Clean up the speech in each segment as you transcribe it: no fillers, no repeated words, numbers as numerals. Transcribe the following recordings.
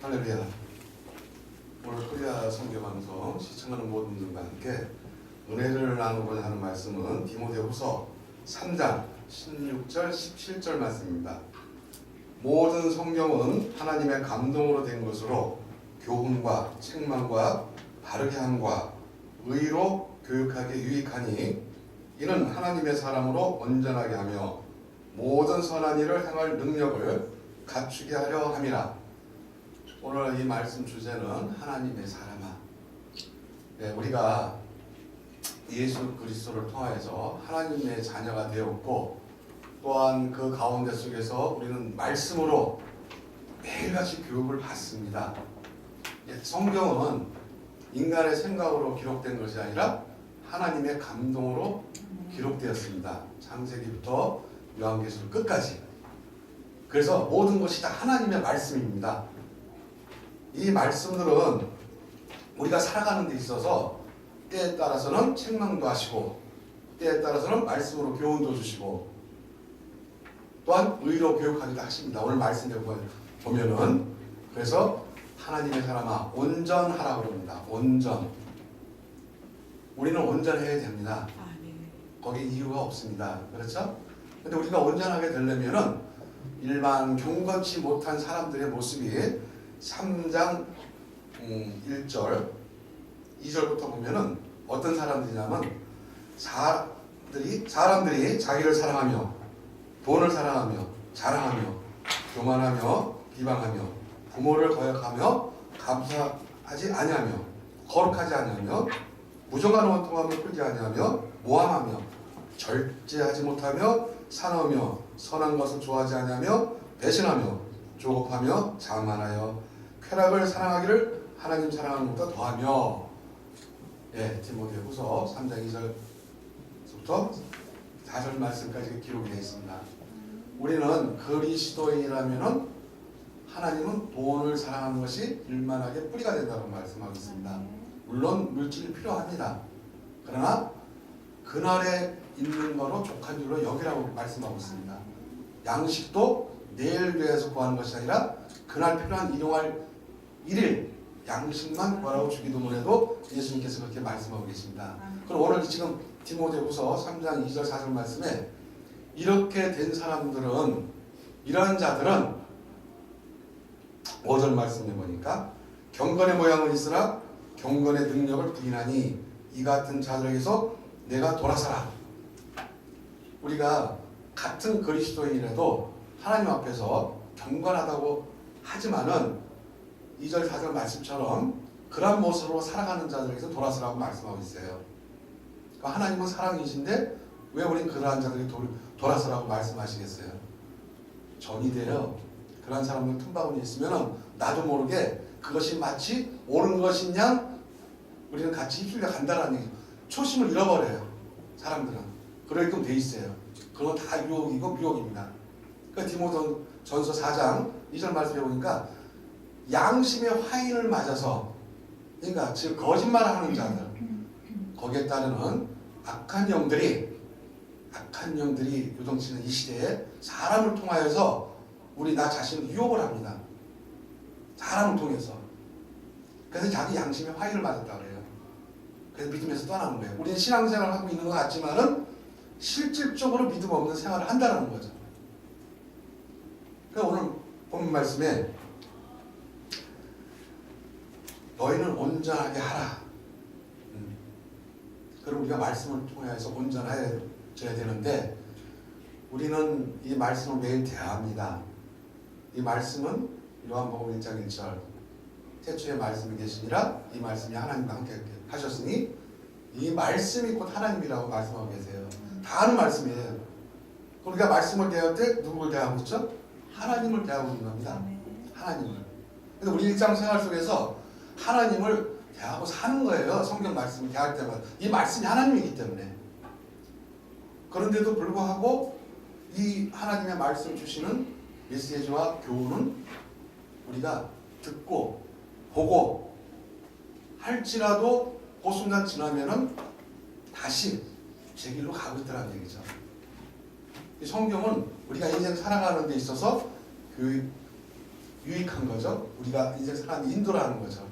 할렐루야. 오늘 코리아 선교방송 시청하는 모든 분들과 함께 은혜를 나누고자 하는 말씀은 디모데후서 3장 16절 17절 말씀입니다. 모든 성경은 하나님의 감동으로 된 것으로 교훈과 책망과 바르게 함과 의로 교육하기에 유익하니 이는 하나님의 사람으로 온전하게 하며 모든 선한 일을 행할 능력을 갖추게 하려 함이라. 오늘 이 말씀 주제는 하나님의 사람아. 네, 우리가 예수 그리스도를 통하여서 하나님의 자녀가 되었고 또한 그 가운데 속에서 우리는 말씀으로 매일같이 교육을 받습니다. 성경은 인간의 생각으로 기록된 것이 아니라 하나님의 감동으로 기록되었습니다. 창세기부터 요한계시록 끝까지. 그래서 모든 것이 다 하나님의 말씀입니다. 이 말씀들은 우리가 살아가는 데 있어서 때에 따라서는 책망도 하시고 때에 따라서는 말씀으로 교훈도 주시고 또한 의로 교육하기도 하십니다. 오늘 말씀에 보면은 그래서 하나님의 사람아 온전하라고 합니다. 온전. 우리는 온전해야 됩니다. 거기 이유가 없습니다. 그렇죠? 근데 우리가 온전하게 되려면은 일반 경건치 못한 사람들의 모습이 3장 1절 2절부터 보면은 어떤 사람들이냐면 사람들이 자기를 사랑하며 돈을 사랑하며 자랑하며 교만하며 비방하며 부모를 거역하며 감사하지 아니하며 거룩하지 아니하며 무정한 원통함을 풀지 아니하며 모함하며 절제하지 못하며 사나우며 선한 것을 좋아하지 아니하며 배신하며 조급하며 자만하여 쾌락을 사랑하기를 하나님 사랑하는 것보다 더하며. 디모데후서 3장 2절부터 4절 말씀까지 기록이 되어 있습니다. 우리는 그리스도인이라면은 하나님은 돈을 사랑하는 것이 일만하게 뿌리가 된다고 말씀하고 있습니다. 물론 물질이 필요합니다. 그러나 그날에 있는 거로 족한 줄로 여기라고 말씀하고 있습니다. 양식도 내일 위해서 구하는 것이 아니라 그날 필요한 일용할 일일 양식만 구하라고 주기도문 해도 예수님께서 그렇게 말씀하고 계십니다. 그럼 오늘 지금 디모데후서 3장 2절 4절 말씀에 이렇게 된 사람들은 이런 자들은 5절 말씀에 보니까 경건의 모양은 있으나 경건의 능력을 부인하니 이 같은 자들에게서 내가 돌아서라. 우리가 같은 그리스도인이라도 하나님 앞에서 경건하다고 하지만은 2절 4절 말씀처럼 그런 모습으로 살아가는 자들에게서 돌아서라고 말씀하고 있어요. 그러니까 하나님은 사랑이신데 왜 우린 그러한 자들이 돌아서라고 말씀하시겠어요? 전이 돼요. 그런 사람들 틈바구니에 있으면 나도 모르게 그것이 마치 옳은 것이냐 우리는 같이 휩쓸려 간다는 얘기. 초심을 잃어버려요. 사람들은. 그러게끔 돼 있어요. 그건 다 유혹이고 미혹입니다. 그러니까 디모데전서 4장 2절 말씀해 보니까 양심의 화인을 맞아서 그러니까 즉 거짓말을 하는 자들 거기에 따르는 악한 영들이 요동치는 이 시대에 사람을 통하여서 우리 나 자신을 유혹을 합니다. 사람을 통해서. 그래서 자기 양심의 화인을 맞았다 그래요. 그래서 믿음에서 떠나는 거예요. 우리는 신앙생활을 하고 있는 것 같지만은 실질적으로 믿음 없는 생활을 한다는 거죠. 그러니까 오늘 본문 말씀에 너희는 온전하게 하라. 그럼 우리가 말씀을 통해서 온전해져야 되는데 우리는 이 말씀을 매일 대합니다. 이 말씀은 요한복음 1장 1절 태초에 말씀이 계시니라 이 말씀이 하나님과 함께 하셨으니 이 말씀이 곧 하나님이라고 말씀하고 계세요. 다 아는 말씀이에요. 우리가 말씀을 대할 때 누구를 대하고 있죠? 하나님을 대하고 있는 겁니다. 하나님을. 그래서 우리 일상생활 속에서 하나님을 대하고 사는 거예요. 성경 말씀을 대할 때마다. 이 말씀이 하나님이기 때문에. 그런데도 불구하고 이 하나님의 말씀을 주시는 메시지와 교훈은 우리가 듣고 보고 할지라도 그 순간 지나면은 다시 제 길로 가고 있다는 얘기죠. 이 성경은 우리가 인생 살아가는 데 있어서 유익한 거죠. 우리가 인생 살아가는 인도라는 거죠.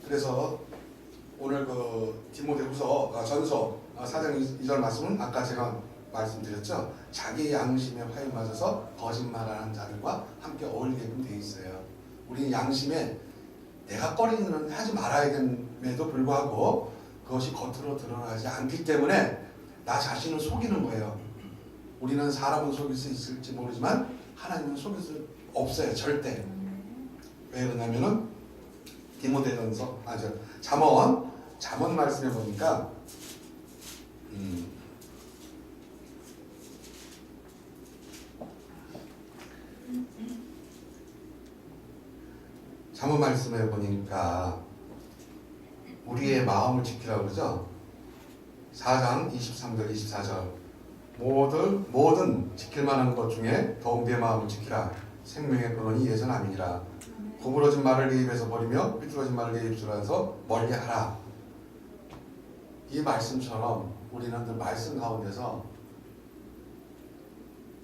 그래서 오늘 그 디모데후서 전서 4장 2절 말씀은 아까 제가 말씀드렸죠. 자기 양심에 화에 맞아서 거짓말하는 자들과 함께 어울리게끔 돼 있어요. 우리는 양심에 내가 꺼리는 일은 하지 말아야 됨에도 불구하고 그것이 겉으로 드러나지 않기 때문에 나 자신을 속이는 거예요. 우리는 사람은 속일 수 있을지 모르지만 하나님은 속일 수 없어요. 절대. 왜 그러냐면은 디모데전서 잠언 말씀해 보니까 잠언 말씀해 보니까 우리의 마음을 지키라고 그러죠. 4장 23절 24절 모든 지킬 만한 것 중에 더욱 내 마음을 지키라. 생명의 근원이 예전함이니라. 구부러진 말을 내 입에서 버리며 삐뚤어진 말을 내 입술에서 멀리하라. 이 말씀처럼 우리는 그 말씀 가운데서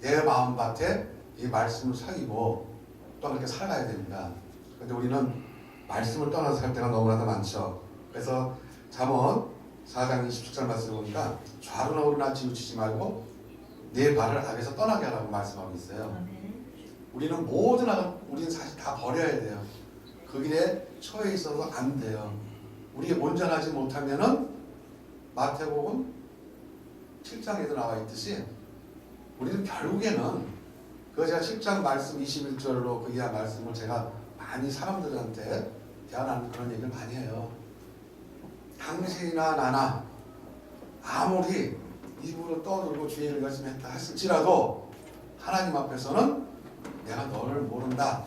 내 마음밭에 이 말씀을 사귀고 또 그렇게 살아가야 됩니다. 그런데 우리는 말씀을 떠나서 살 때가 너무나도 많죠. 그래서 잠언 4장 27절 말씀을 보니까 좌로나 우로나 치우치지 말고 내 발을 악에서 떠나게 하라고 말씀하고 있어요. 우리는 모든 악은 우리는 사실 다 버려야 돼요. 그 길에 처해 있어서 안 돼요. 우리가 온전하지 못하면은 마태복음 7장에도 나와 있듯이 우리는 결국에는 그 제가 7장 말씀 21절로 그 이하 말씀을 제가 많이 사람들한테 대하는 그런 얘기를 많이 해요. 당신이나 나나 아무리 입으로 떠들고 주의를 열심히 했다 했을지라도 하나님 앞에서는 내가 너를 모른다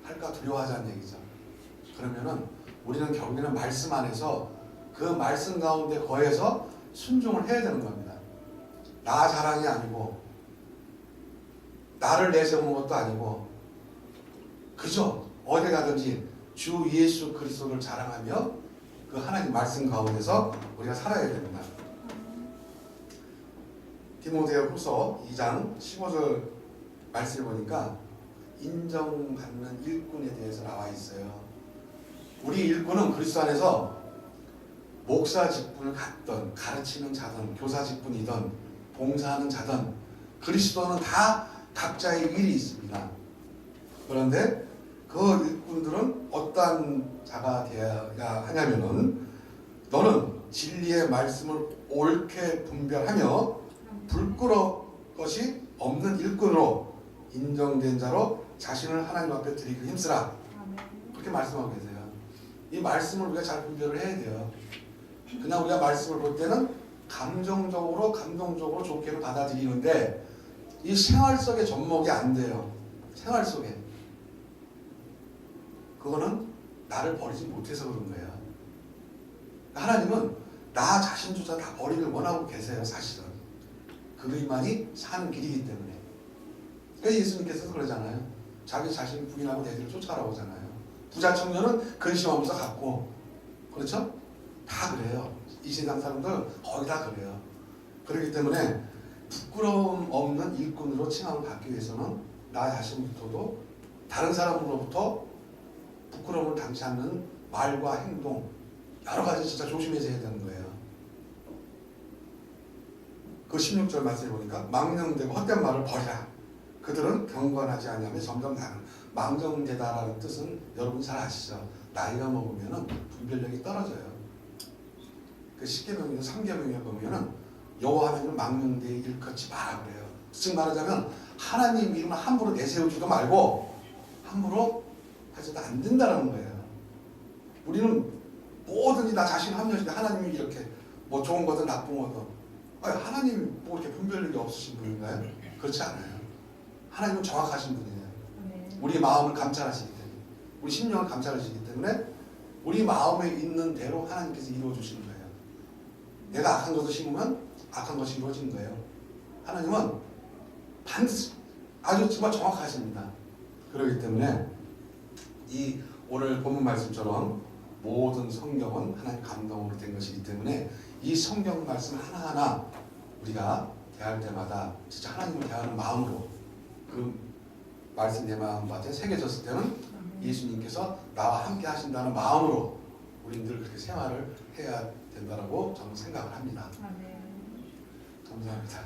할까 두려워하자는 얘기죠. 그러면은 우리는 결국에는 말씀 안에서 그 말씀 가운데 거해서 순종을 해야 되는 겁니다. 나 자랑이 아니고 나를 내세우는 것도 아니고 그저 어디 가든지 주 예수 그리스도를 자랑하며 그 하나님 말씀 가운데서 우리가 살아야 됩니다. 디모데후서 2장 15절 말씀을 보니까 인정받는 일꾼에 대해서 나와 있어요. 우리 일꾼은 그리스도 안에서 목사 직분을 갖던 가르치는 자든 교사 직분이든 봉사하는 자든 그리스도는 다 각자의 일이 있습니다. 그런데 그 일꾼들은 어떠한 자가 되어야 하냐면은 너는 진리의 말씀을 옳게 분별하며 불끄러운 것이 없는 일꾼으로 인정된 자로 자신을 하나님 앞에 드리기 힘쓰라. 그렇게 말씀하고 계세요. 이 말씀을 우리가 잘 분별을 해야 돼요. 그냥 우리가 말씀을 볼 때는 감동적으로 좋게는 받아들이는데 이 생활 속에 접목이 안 돼요. 생활 속에. 그거는 나를 버리지 못해서 그런 거예요. 하나님은 나 자신조차 다 버리길 원하고 계세요. 사실은. 그것만이 사는 길이기 때문에. 그래서 예수님께서 그러잖아요. 자기 자신을 부인하고 내 뒤를 쫓아라고 하잖아요. 부자 청년은 근심하면서 갔고 그렇죠? 다 그래요. 이 세상 사람들 거의 다 그래요. 그렇기 때문에 부끄러움 없는 일꾼으로 칭함을 받기 위해서는 나 자신부터도 다른 사람으로부터 부끄러움을 당치 않는 말과 행동 여러 가지 진짜 조심해서 해야 되는 거예요. 그 16절 말씀을 보니까 망령되고 헛된 말을 버리라. 그들은 경건하지 않으면 점점 나는 망령되다라는 뜻은 여러분 잘 아시죠? 나이가 먹으면 분별력이 떨어져요. 그 10계명이나 3계명에 보면은 여호와 하나님을 망령되이 일컫지 마라 그래요. 즉 말하자면 하나님 이름을 함부로 내세우지도 말고 함부로 해서도 안 된다는 거예요. 우리는 뭐든지 나 자신을 합리화시켜 하나님이 이렇게 뭐 좋은 거든 나쁜 거든 아니, 하나님 뭐 이렇게 분별력이 없으신 분인가요? 그렇지 않아요. 하나님은 정확하신 분이에요. 우리 마음을 감찰하시기 때문에 우리 심령을 감찰하시기 때문에 우리 마음에 있는 대로 하나님께서 이루어 주시는 거예요. 내가 악한 것을 심으면 악한 것이 이루어지는 거예요. 하나님은 반드시 아주 정말 정확하십니다. 그렇기 때문에 이 오늘 본문 말씀처럼 모든 성경은 하나님 감동으로 된 것이기 때문에 이 성경 말씀 하나하나 우리가 대할 때마다 진짜 하나님을 대하는 마음으로 그 말씀 내 마음밭에 새겨졌을 때는 예수님께서 나와 함께 하신다는 마음으로 우리는 늘 그렇게 생활을 해야 된다고 저는 생각을 합니다. 감사합니다.